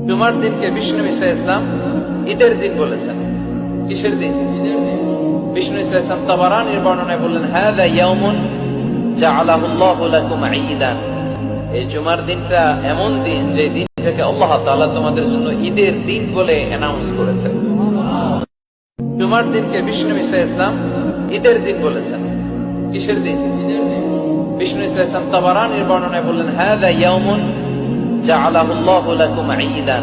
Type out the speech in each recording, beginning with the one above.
জুমার দিনকে বিষ্ণু ঈসা ইসলাম ঈদের দিন বলেছেন। কিসের দিন? বিষ্ণু ঈসা ইসলাম তাবারানীর বর্ণনায় বললেন, হাযা ইয়াউমুন জাআলাহুল্লাহু লাকুম ঈদান। এই জুমার দিনটা এমন দিন যে দিনটাকে আল্লাহ তাআলা তোমাদের জন্য ঈদের দিন বলে অ্যানাউন্স করেছেন। জুমার দিনকে বিষ্ণু ঈসা ইসলাম ঈদের দিন বলেছেন। কিসের দিন? বিষ্ণু ঈসা ইসলাম তাবারানীর বর্ণনায় বললেন, হাযা ইয়াউমুন জাআলাহুল্লাহু লাকুম ঈদান।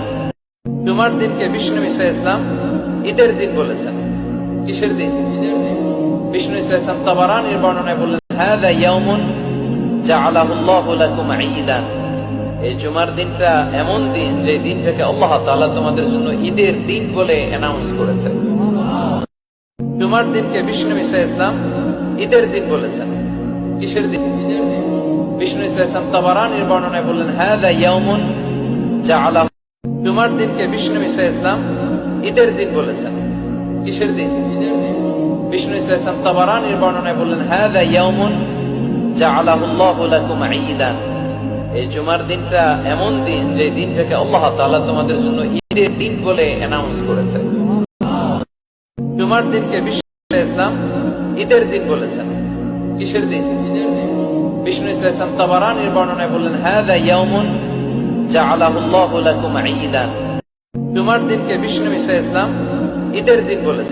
জুমার দিনকে বিষ্ণু ঈসা ইসলাম ঈদের দিন বলেছেন। কিসের দিন? বিষ্ণু ঈসা ইসলাম তাবারানীর বর্ণনায় বললেন, হাযা ইয়াউমুন জাআলাহুল্লাহু লাকুম ঈদান। এই জুমার দিনটা এমন দিন যে দিনটাকে আল্লাহ তাআলা তোমাদের জন্য ঈদের দিন বলে অ্যানাউন্স করেছেন। জুমার দিনকে বিষ্ণু ঈসা ইসলাম ঈদের দিন বলেছেন। কিসের দিন? বিষ্ণু ঈসা ইসলাম তাবারানীর বর্ণনায় বললেন, হাযা ইয়াউমুন জাআলাহু। জুমার দিনকে বিষ্ণু ঈসা ইসলাম ঈদের দিন বলেছেন। কিসের দিন? বিষ্ণু ঈসা ইসলাম তাবারানীর বর্ণনায় বললেন, হাযা ইয়াউমুন জাআলাহুল্লাহু লাকুম ঈদান। এই জুমার দিনটা এমন দিন যে দিনটাকে আল্লাহ তাআলা তোমাদের জন্য ঈদের দিন বলে অ্যানাউন্স করেছেন। জুমার দিনকে বিষ্ণু ঈসা ইসলাম ঈদের দিন বলেছেন। কিসের দিন? বিষ্ণু ঈসা ইসলাম তাবারানীর বর্ণনায় বললেন, হাযা ইয়াউমুন জাআলাহুল্লাহু লাকুম ঈদান। জুমার দিনকে বিষ্ণু ঈসা ইসলাম ঈদের দিন বলেছেন।